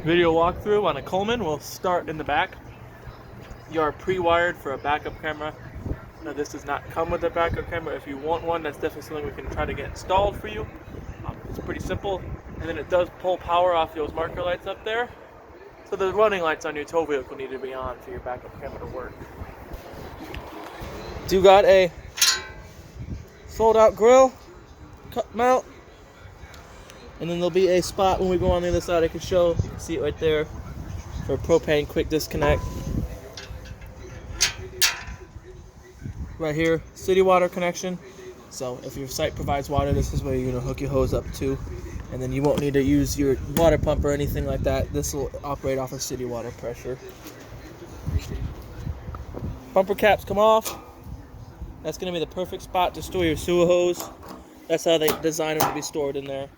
video walkthrough on a Coleman. We'll start in the back. You are pre-wired for a backup camera. Now this does not come with a backup camera. If you want one, that's definitely something we can try to get installed for you. It's pretty simple, and then it does pull power off those marker lights up there. So the running lights on your tow vehicle need to be on for your backup camera to work. You got a fold-out grill, cut mount, and then there'll be a spot when we go on the other side I can show. You can see it right there for a propane quick disconnect. Right here, city water connection. So if your site provides water, this is where you're going to hook your hose up to. And then you won't need to use your water pump or anything like that. This will operate off of city water pressure. Bumper caps come off. That's going to be the perfect spot to store your sewer hose. That's how they design them to be stored in there.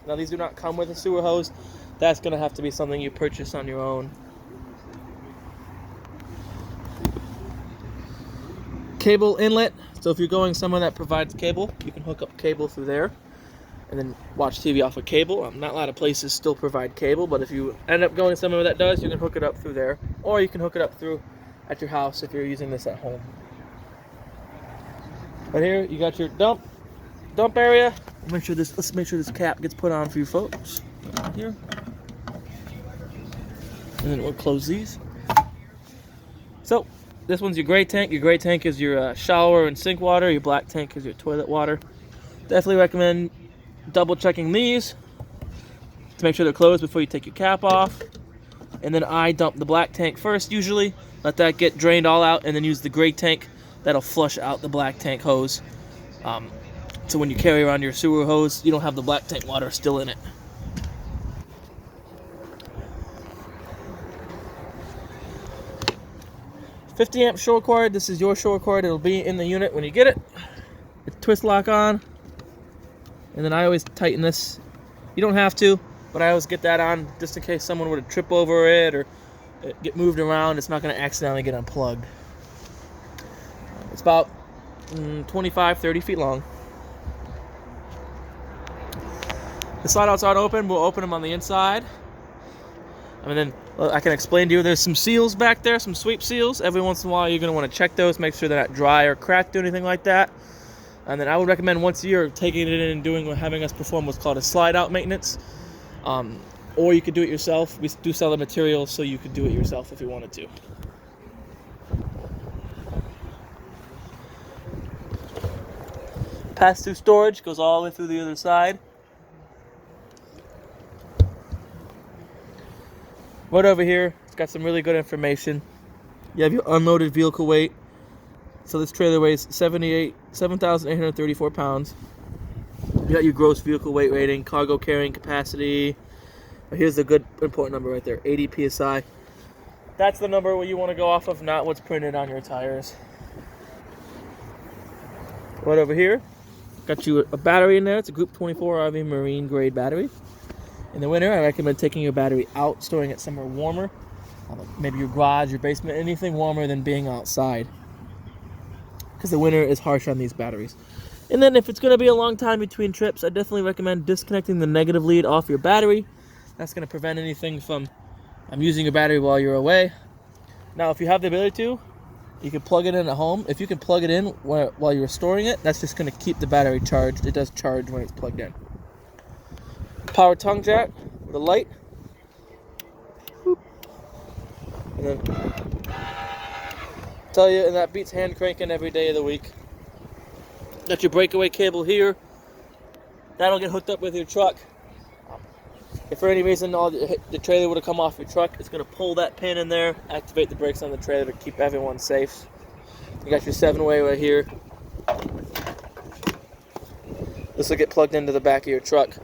Now these do not come with a sewer hose. That's going to have to be something you purchase on your own. Cable inlet. So if you're going somewhere that provides cable, you can hook up cable through there and then watch TV off of cable. Not a lot of places still provide cable, but if you end up going somewhere that does, you can hook it up through there. Or you can hook it up through at your house if you're using this at home. Right here, you got your dump area. Let's make sure this cap gets put on for you folks. Right here. And then we'll close these. So this one's your gray tank. Your gray tank is your shower and sink water. Your black tank is your toilet water. Definitely recommend double checking these to make sure they're closed before you take your cap off. And then I dump the black tank first usually. Let that get drained all out and then use the gray tank. That'll flush out the black tank hose. So when you carry around your sewer hose, you don't have the black tank water still in it. .50 amp shore cord. This is your shore cord. It'll be in the unit when you get it. It's twist lock on. And then I always tighten this. You don't have to, but I always get that on just in case someone were to trip over it or get moved around. It's not going to accidentally get unplugged. It's about 25, 30 feet long. The slide outs aren't open. We'll open them on the inside. And then I can explain to you, there's some seals back there, some sweep seals. Every once in a while you're going to want to check those, make sure they're not dry or cracked or anything like that. And then I would recommend once a year taking it in and having us perform what's called a slide out maintenance. Or you could do it yourself. We do sell the materials, so you could do it yourself if you wanted to. Pass-through storage goes all the way through the other side. Right over here, it's got some really good information. You have your unloaded vehicle weight. So this trailer weighs 7,834 pounds. You got your gross vehicle weight rating, cargo carrying capacity. Here's the good important number right there, 80 psi. That's the number where you want to go off of, not what's printed on your tires. Right over here, got you a battery in there. It's a Group 24 RV marine grade battery. In the winter, I recommend taking your battery out, storing it somewhere warmer. Maybe your garage, your basement, anything warmer than being outside. Because the winter is harsh on these batteries. And then if it's going to be a long time between trips, I definitely recommend disconnecting the negative lead off your battery. That's going to prevent anything from using your battery while you're away. Now, if you have the ability to, you can plug it in at home. If you can plug it in while you're storing it, that's just going to keep the battery charged. It does charge when it's plugged in. Power tongue jack with a light. And then tell you, and that beats hand cranking every day of the week. Got your breakaway cable here. That'll get hooked up with your truck. If for any reason the trailer would have come off your truck, it's going to pull that pin in there, activate the brakes on the trailer to keep everyone safe. You got your 7-way right here. This will get plugged into the back of your truck.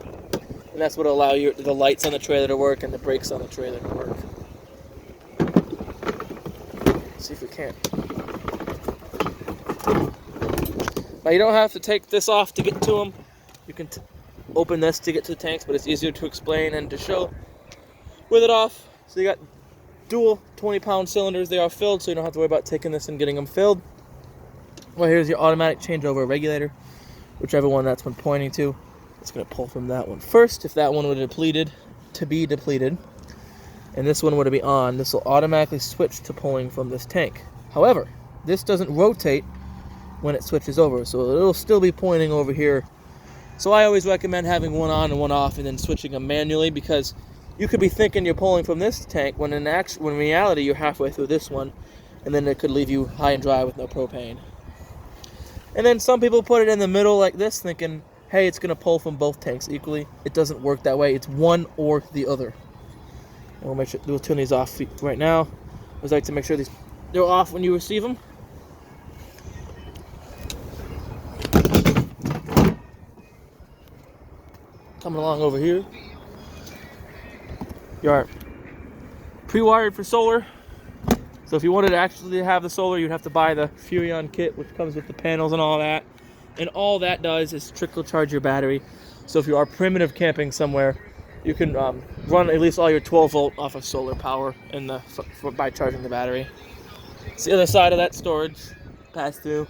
And that's what will allow the lights on the trailer to work and the brakes on the trailer to work. Let's see if we can. Now you don't have to take this off to get to them. You can open this to get to the tanks, but it's easier to explain and to show with it off. So you got dual 20-pound cylinders. They are filled, so you don't have to worry about taking this and getting them filled. Well, here's your automatic changeover regulator, whichever one that's been pointing to. It's going to pull from that one first, if that one would have to be depleted. and this one would be on, this will automatically switch to pulling from this tank. However, this doesn't rotate when it switches over, so it'll still be pointing over here. So I always recommend having one on and one off and then switching them manually, because you could be thinking you're pulling from this tank when in reality you're halfway through this one, and then it could leave you high and dry with no propane. And then some people put it in the middle like this, thinking, hey, it's going to pull from both tanks equally. It doesn't work that way. It's one or the other. And we'll turn these off right now. I like to make sure they're off when you receive them. Coming along over here. You are pre-wired for solar. So if you wanted to actually have the solar, you'd have to buy the Furrion kit, which comes with the panels and all that. And all that does is trickle charge your battery. So if you are primitive camping somewhere, you can run at least all your 12 volt off of solar power by charging the battery. It's the other side of that storage pass through.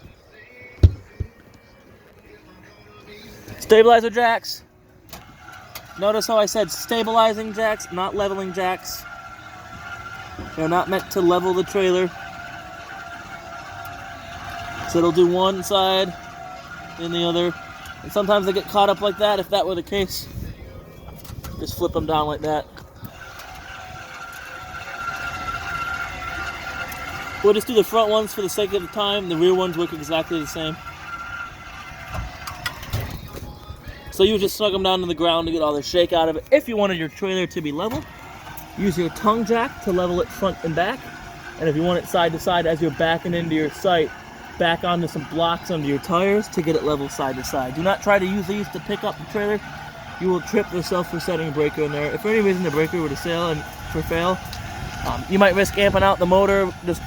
Stabilizer jacks. Notice how I said stabilizing jacks, not leveling jacks. They're not meant to level the trailer. So it'll do one side and the other. And sometimes they get caught up like that. If that were the case, just flip them down like that. We'll just do the front ones for the sake of the time. The rear ones work exactly the same. So you just snug them down to the ground to get all the shake out of it. If you wanted your trailer to be level, use your tongue jack to level it front and back. And if you want it side to side as you're backing into your site, back onto some blocks under your tires to get it level side to side. Do not try to use these to pick up the trailer. You will trip yourself for setting a breaker in there. If for any reason the breaker were to fail, you might risk amping out the motor, just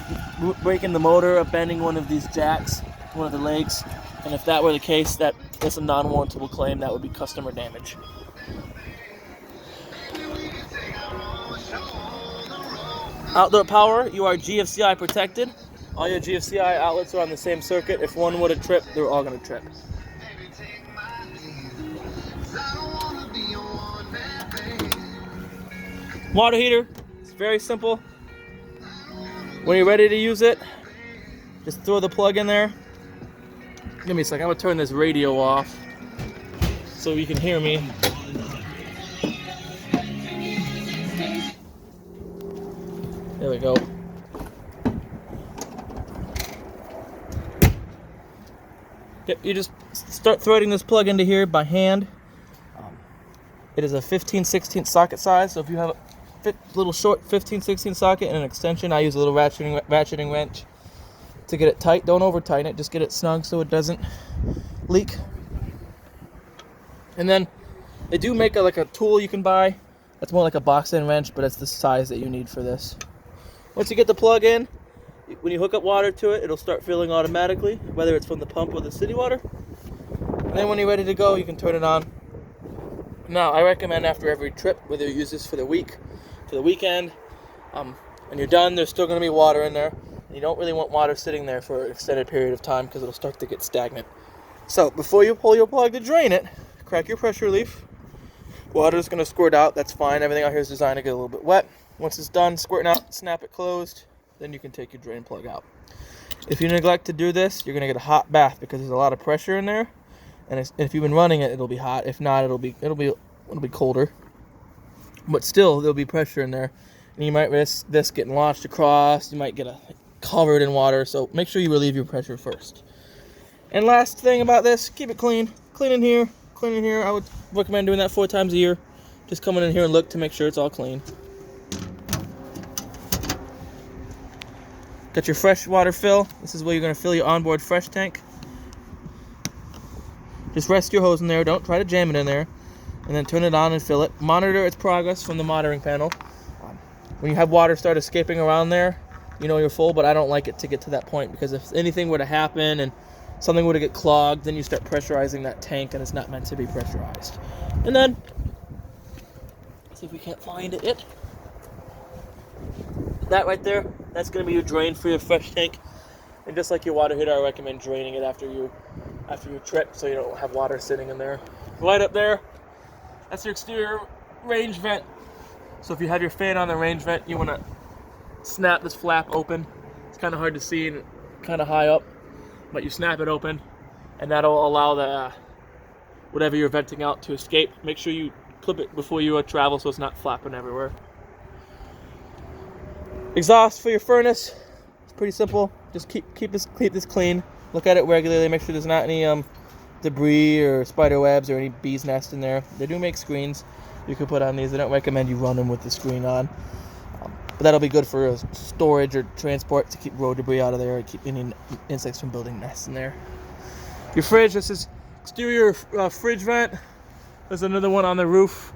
breaking the motor or bending one of these jacks, one of the legs. And if that were the case, that's a non-warrantable claim. That would be customer damage. Outdoor power, you are GFCI protected. All your GFCI outlets are on the same circuit. If one would have tripped, they're all going to trip. Water heater, it's very simple. When you're ready to use it, just throw the plug in there. Give me a second, I'm going to turn this radio off so you can hear me. There we go. Yep, you just start threading this plug into here by hand. It is a 15/16 socket size, so if you have a little short 15/16 socket and an extension, I use a little ratcheting wrench to get it tight. Don't over tighten it, just get it snug so it doesn't leak. And then they do make a tool you can buy. That's more like a box end wrench, but it's the size that you need for this. Once you get the plug in, when you hook up water to it, it'll start filling automatically, whether it's from the pump or the city water. And then when you're ready to go, you can turn it on. Now, I recommend after every trip, whether you use this for the week, for the weekend, when you're done, there's still going to be water in there. You don't really want water sitting there for an extended period of time because it'll start to get stagnant. So before you pull your plug to drain it, crack your pressure relief. Water's going to squirt out. That's fine. Everything out here is designed to get a little bit wet. Once it's done squirting out, snap it closed. Then you can take your drain plug out. If you neglect to do this, you're going to get a hot bath because there's a lot of pressure in there. And if you've been running it, it'll be hot. If not, it'll be colder. But still, there'll be pressure in there. And you might risk this getting launched across. You might get covered in water. So make sure you relieve your pressure first. And last thing about this, keep it clean. Clean in here. Clean in here. I would recommend doing that 4 times a year. Just coming in here and look to make sure it's all clean. Got your fresh water fill. This is where you're going to fill your onboard fresh tank. Just rest your hose in there. Don't try to jam it in there. And then turn it on and fill it. Monitor its progress from the monitoring panel. When you have water start escaping around there, you know you're full, but I don't like it to get to that point because if anything were to happen and something were to get clogged, then you start pressurizing that tank and it's not meant to be pressurized. And then, see if we can't find it. That right there, that's going to be your drain for your fresh tank. And just like your water heater, I recommend draining it after you trip so you don't have water sitting in there. Right up there, that's your exterior range vent. So if you have your fan on the range vent, you want to snap this flap open. It's kind of hard to see and kind of high up, but you snap it open, and that'll allow the whatever you're venting out to escape. Make sure you clip it before you travel so it's not flapping everywhere. Exhaust for your furnace. It's pretty simple. Just keep this clean. Look at it regularly. Make sure there's not any debris or spider webs or any bees nest in there. They do make screens you can put on these. I don't recommend you run them with the screen on, but that'll be good for storage or transport to keep road debris out of there and keep any insects from building nests in there. Your fridge. This is exterior fridge vent. There's another one on the roof.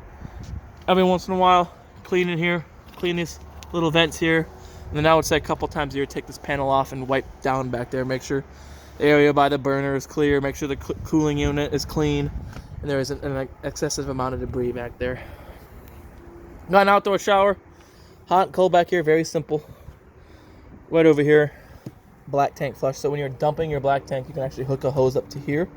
Every once in a while, clean in here, clean these little vents here, and then I would say a couple times a year, take this panel off and wipe down back there. Make sure the area by the burner is clear. Make sure the cooling unit is clean, and there isn't an excessive amount of debris back there. Got an outdoor shower, hot and cold back here. Very simple. Right over here, black tank flush. So when you're dumping your black tank, you can actually hook a hose up to here.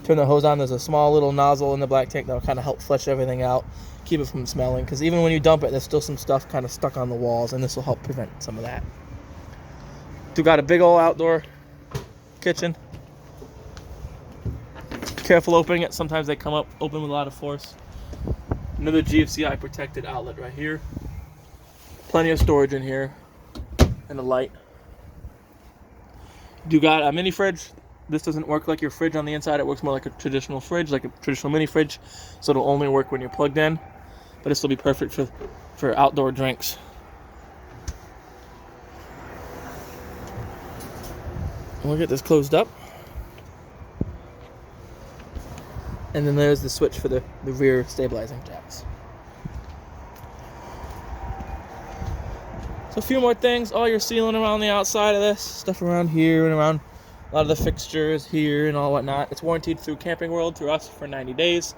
Turn the hose on. There's a small little nozzle in the black tank that'll kind of help flush everything out, keep it from smelling, because even when you dump it, there's still some stuff kind of stuck on the walls, and this will help prevent some of that. We've got a big old outdoor kitchen. Careful opening it. Sometimes they come up open with a lot of force. Another GFCI protected outlet right here. Plenty of storage in here, and a light. You got a mini fridge. This doesn't work like your fridge on the inside. It works more like a traditional fridge, like a traditional mini fridge. So it'll only work when you're plugged in. But this will be perfect for outdoor drinks. We'll get this closed up. And then there's the switch for the rear stabilizing jacks. So a few more things. All your sealing around the outside of this, stuff around here and around a lot of the fixtures here and all whatnot. It's warranted through Camping World, through us, for 90 days.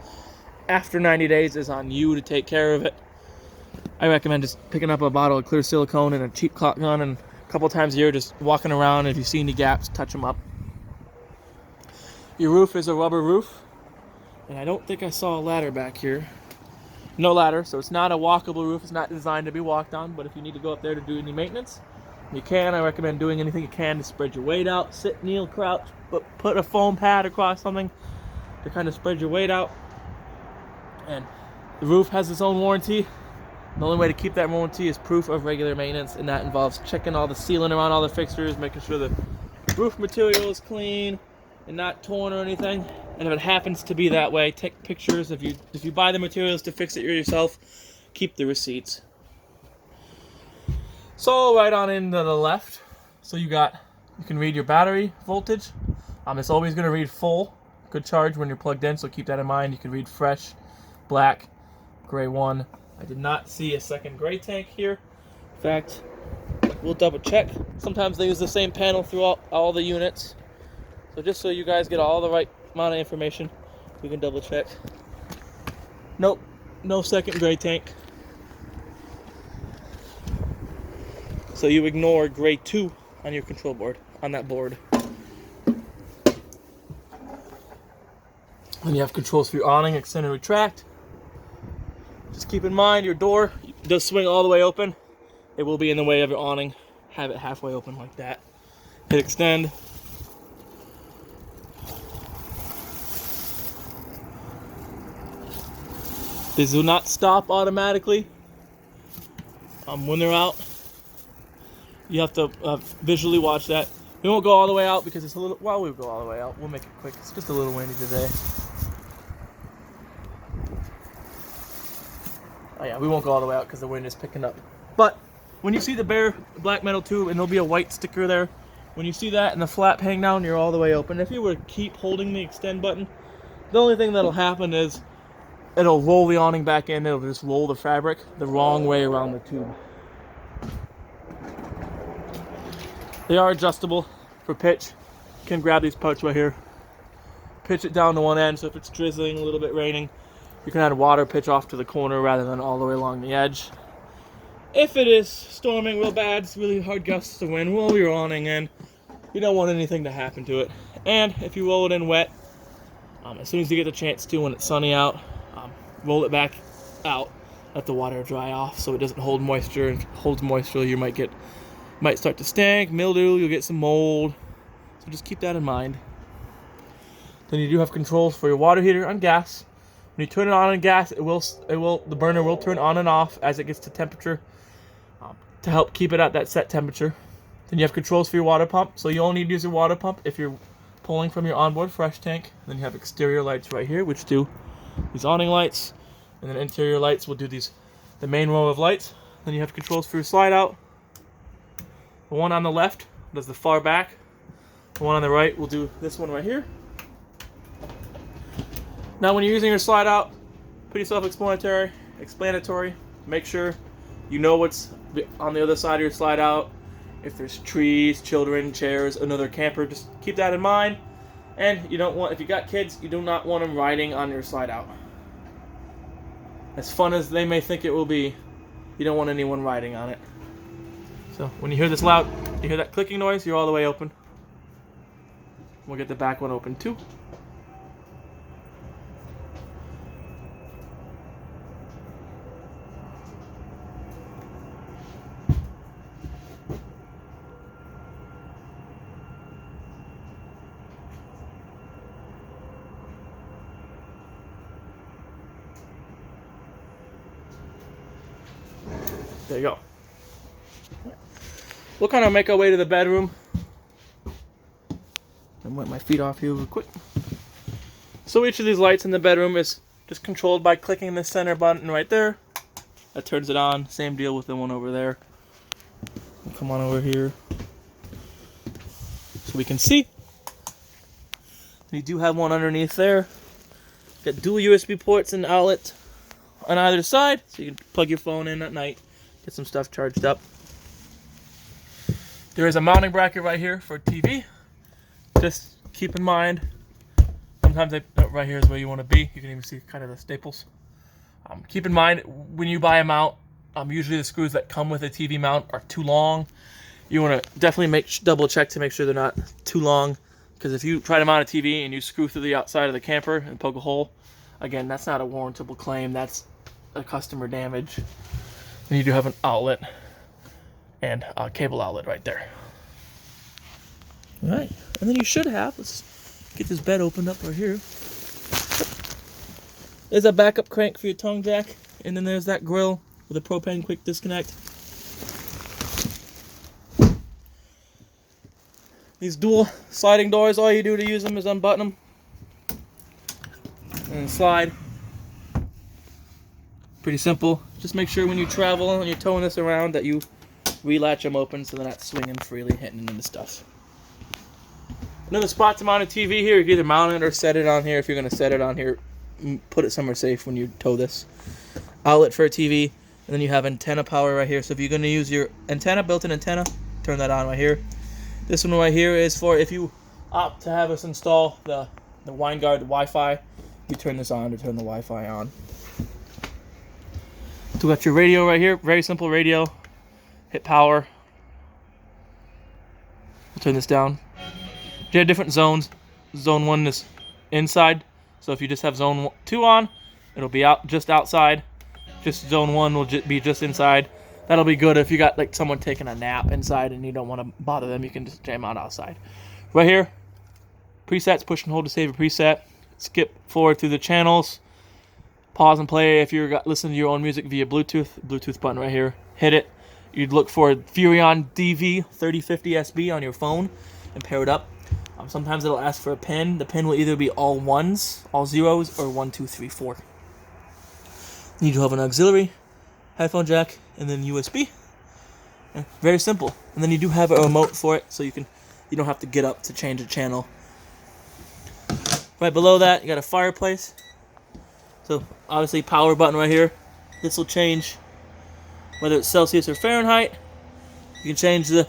After 90 days is on you to take care of it. I recommend just picking up a bottle of clear silicone and a cheap caulk gun, and a couple times a year just walking around, and if you see any gaps, touch them up. Your roof is a rubber roof, and I don't think I saw a ladder back here. No ladder, so it's not a walkable roof. It's not designed to be walked on, but if you need to go up there to do any maintenance, you can. I recommend doing anything you can to spread your weight out. Sit, kneel, crouch, but put a foam pad across something to kind of spread your weight out. And the roof has its own warranty. The only way to keep that warranty is proof of regular maintenance, and that involves checking all the sealing around all the fixtures, making sure the roof material is clean and not torn or anything. And if it happens to be that way, take pictures. If you buy the materials to fix it yourself, keep the receipts. So right on into the left, so you can read your battery voltage. It's always going to read full, good charge when you're plugged in, so keep that in mind. You can read fresh, black, gray 1. I did not see a second gray tank here. In fact, we'll double check. Sometimes they use the same panel throughout all the units. So just so you guys get all the right amount of information, we can double check. Nope, no second gray tank. So you ignore gray 2 on your control board, on that board. When you have controls for your awning, extend and retract. Just keep in mind your door does swing all the way open. It will be in the way of your awning. Have it halfway open like that. Hit extend. These do not stop automatically when they're out. You have to visually watch that. We won't go all the way out because it's a little... Well, we'll go all the way out. We'll make it quick. It's just a little windy today. Oh yeah, we won't go all the way out because the wind is picking up. But when you see the bare black metal tube, and there'll be a white sticker there, when you see that and the flap hang down, you're all the way open. If you were to keep holding the extend button, the only thing that'll happen is it'll roll the awning back in. It'll just roll the fabric the wrong way around the tube. They are adjustable for pitch. You can grab these parts right here, pitch it down to one end, so if it's drizzling, a little bit raining, you can add water pitch off to the corner rather than all the way along the edge. If it is storming real bad, it's really hard gusts of wind, roll your awning in. You don't want anything to happen to it. And if you roll it in wet, as soon as you get the chance to, when it's sunny out, roll it back out let the water dry off so it doesn't hold moisture. And if it holds moisture, you might start to stink, mildew, you'll get some mold. So just keep that in mind. Then you do have controls for your water heater on gas. When you turn it on on gas, the burner will turn on and off as it gets to temperature to help keep it at that set temperature. Then you have controls for your water pump. So you only need to use your water pump if you're pulling from your onboard fresh tank. Then you have exterior lights right here, which do these awning lights, and then interior lights will do the main row of lights. Then you have controls for your slide out. The one on the left does the far back. The one on the right will do this one right here. Now when you're using your slide out, pretty self-explanatory. Make sure you know what's on the other side of your slide out. If there's trees, children, chairs, another camper, just keep that in mind. And if you got kids, you do not want them riding on your slide out. As fun as they may think it will be, you don't want anyone riding on it. So when you hear you hear that clicking noise, you're all the way open. We'll get the back one open too. There you go. We'll kind of make our way to the bedroom. And wipe my feet off here real quick. So each of these lights in the bedroom is just controlled by clicking the center button right there. That turns it on. Same deal with the one over there. We'll come on over here so we can see. You do have one underneath there. Got dual USB ports and outlet on either side, so you can plug your phone in at night, get some stuff charged up. There is a mounting bracket right here for TV. Just keep in mind, sometimes right here is where you want to be. You can even see kind of the staples. Keep in mind, when you buy a mount, usually the screws that come with a TV mount are too long. You want to definitely double check to make sure they're not too long, because if you try to mount a TV and you screw through the outside of the camper and poke a hole, again, that's not a warrantable claim. That's a customer damage. And you do have an outlet and a cable outlet right there. All right, and then you should have, let's get this bed opened up right here. There's a backup crank for your tongue jack, and then there's that grill with a propane quick disconnect. These dual sliding doors, all you do to use them is unbutton them and slide. Pretty simple. Just make sure when you travel and you're towing this around that you relatch them open so they're not swinging freely, hitting into stuff. Another spot to mount a TV here. You can either mount it or set it on here. If you're going to set it on here, put it somewhere safe when you tow this. Outlet for a TV, and then you have antenna power right here. So if you're going to use your antenna, built-in antenna, turn that on right here. This one right here is for if you opt to have us install the WineGuard Wi-Fi. You turn this on to turn the Wi-Fi on. So we got your radio right here. Very simple radio. Hit power. We'll turn this down. You have different zones. Zone 1 is inside. So if you just have zone 2 on, it'll be just outside. Just zone 1 will be just inside. That'll be good if you got like someone taking a nap inside and you don't want to bother them. You can just jam out outside. Right here, presets, push and hold to save a preset. Skip forward through the channels. Pause and play if you're listening to your own music via Bluetooth. Bluetooth button right here. Hit it. You'd look for Furrion DV 3050 SB on your phone and pair it up. Sometimes it'll ask for a pin. The pin will either be all ones, all zeros, or 1, 2, 3, 4. You do have an auxiliary, headphone jack, and then USB. And very simple. And then you do have a remote for it, so you don't have to get up to change the channel. Right below that, you got a fireplace. So obviously power button right here. This will change whether it's Celsius or Fahrenheit. You can change the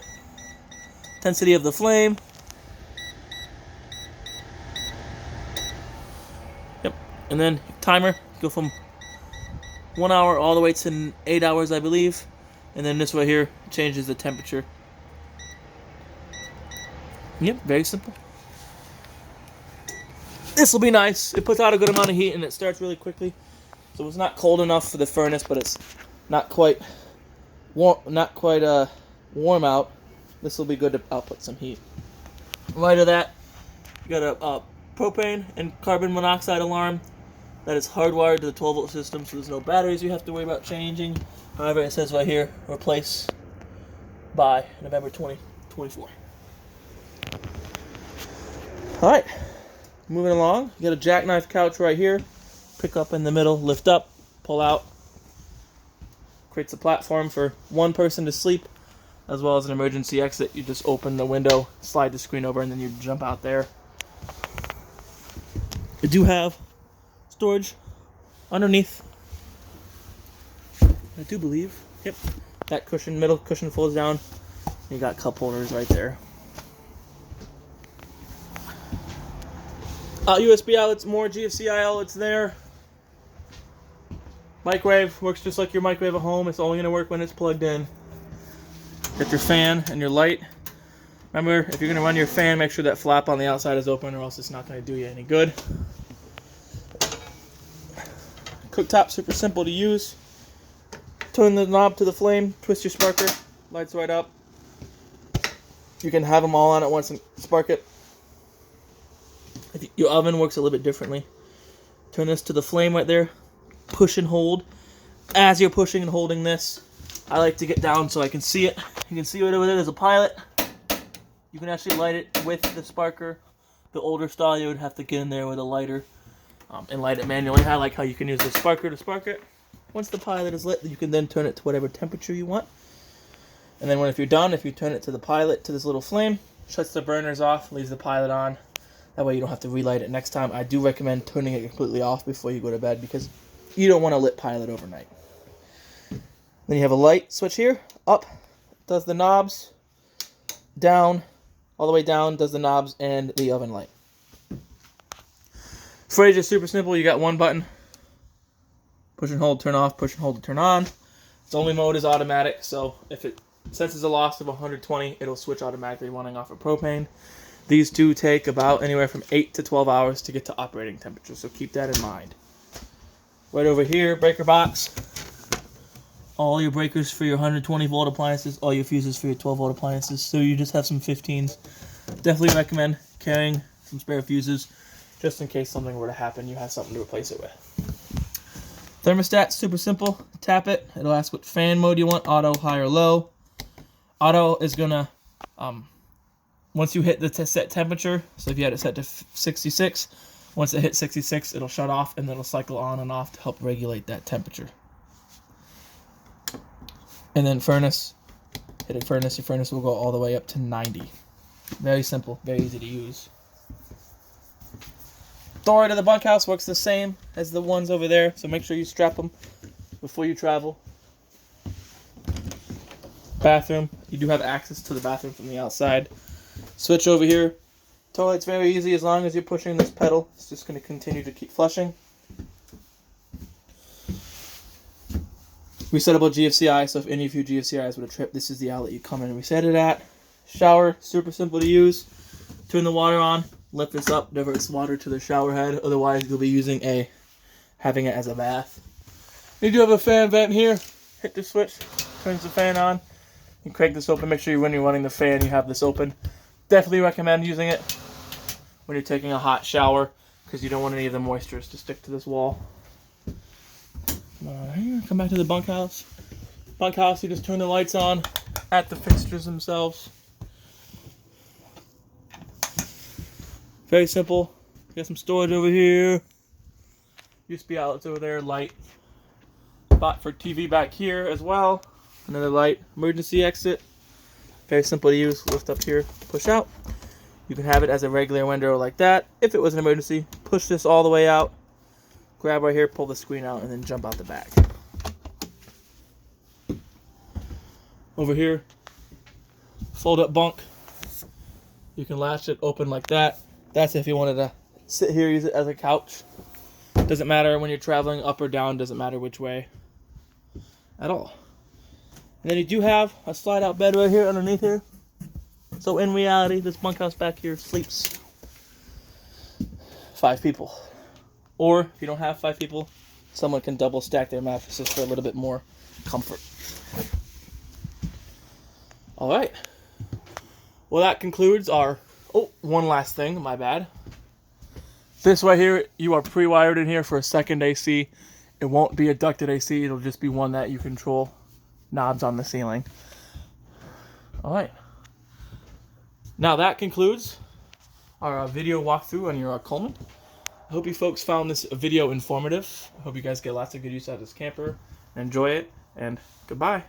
intensity of the flame. Yep. And then timer, go from 1 hour all the way to 8 hours, I believe. And then this right here changes the temperature. Yep, very simple. This will be nice. It puts out a good amount of heat and it starts really quickly. So it's not cold enough for the furnace, but it's not quite warm out. This will be good to output some heat. Right of that, you got a propane and carbon monoxide alarm that is hardwired to the 12-volt system, so there's no batteries you have to worry about changing. However, it says right here, replace by November 2024. Alright, moving along. You got a jackknife couch right here. Pick up in the middle, lift up, pull out. Creates a platform for one person to sleep, as well as an emergency exit. You just open the window, slide the screen over, and then you jump out there. You do have storage underneath, I do believe. Yep, that cushion, middle cushion folds down. You got cup holders right there. USB outlets, more GFCI outlets there. Microwave works just like your microwave at home. It's only going to work when it's plugged in. Get your fan and your light. Remember, if you're going to run your fan, make sure that flap on the outside is open, or else it's not going to do you any good. Cooktop, super simple to use. Turn the knob to the flame, twist your sparker, lights right up. You can have them all on at once and spark it. Your oven works a little bit differently. Turn this to the flame right there. Push and hold. As you're pushing and holding this, I like to get down so I can see it. You can see right over there, there's a pilot. You can actually light it with the sparker. The older style, you would have to get in there with a lighter and light it manually. I like how you can use the sparker to spark it. Once the pilot is lit, you can then turn it to whatever temperature you want. And then if you're done, if you turn it to the pilot, to this little flame, shuts the burners off, leaves the pilot on. That way you don't have to relight it next time. I do recommend turning it completely off before you go to bed, because you don't want a lit pilot overnight. Then you have a light switch here. Up does the knobs. Down, all the way down, does the knobs and the oven light. Fridge is super simple. You got one button. Push and hold, turn off. Push and hold to turn on. Its only mode is automatic, so if it senses a loss of 120, it'll switch automatically running off of propane. These two take about anywhere from 8 to 12 hours to get to operating temperature, so keep that in mind. Right over here, breaker box. All your breakers for your 120 volt appliances, all your fuses for your 12 volt appliances, so you just have some 15s. Definitely recommend carrying some spare fuses, just in case something were to happen, you have something to replace it with. Thermostat, super simple. Tap it, it'll ask what fan mode you want, auto, high, or low. Auto is gonna, once you hit the set temperature, so if you had it set to 66, once it hits 66, it'll shut off, and then it'll cycle on and off to help regulate that temperature. And then furnace, hit a furnace, your furnace will go all the way up to 90. Very simple, very easy to use. Door to the bunkhouse works the same as the ones over there, so make sure you strap them before you travel. Bathroom, you do have access to the bathroom from the outside. Switch over here. Toilet's very easy as long as you're pushing this pedal. It's just going to continue to keep flushing. Resettable GFCI, so if any of you GFCIs would have tripped, this is the outlet you come in and reset it at. Shower, super simple to use. Turn the water on, lift this up, diverts water to the shower head. Otherwise, you'll be having it as a bath. You do have a fan vent here. Hit the switch, turns the fan on. You crank this open. Make sure when you're running the fan, you have this open. Definitely recommend using it when you're taking a hot shower, because you don't want any of the moistures to stick to this wall. Come back to the bunkhouse. Bunkhouse, you just turn the lights on at the fixtures themselves. Very simple. You got some storage over here. USB outlets over there, light. Spot for TV back here as well. Another light. Emergency exit. Very simple to use. Lift up here, push out. You can have it as a regular window like that. If it was an emergency, push this all the way out. Grab right here, pull the screen out, and then jump out the back. Over here, fold up bunk. You can latch it open like that. That's if you wanted to sit here, use it as a couch. Doesn't matter when you're traveling up or down, doesn't matter which way at all. And then you do have a slide out bed right here underneath here. So in reality, this bunkhouse back here sleeps 5 people. Or if you don't have 5 people, someone can double stack their mattresses for a little bit more comfort. All right. Well, that concludes our... Oh, one last thing. My bad. This right here, you are pre-wired in here for a second AC. It won't be a ducted AC. It'll just be one that you control. Knobs on the ceiling. All right. Now that concludes our video walkthrough on your Coleman. I hope you folks found this video informative. I hope you guys get lots of good use out of this camper. Enjoy it, and goodbye.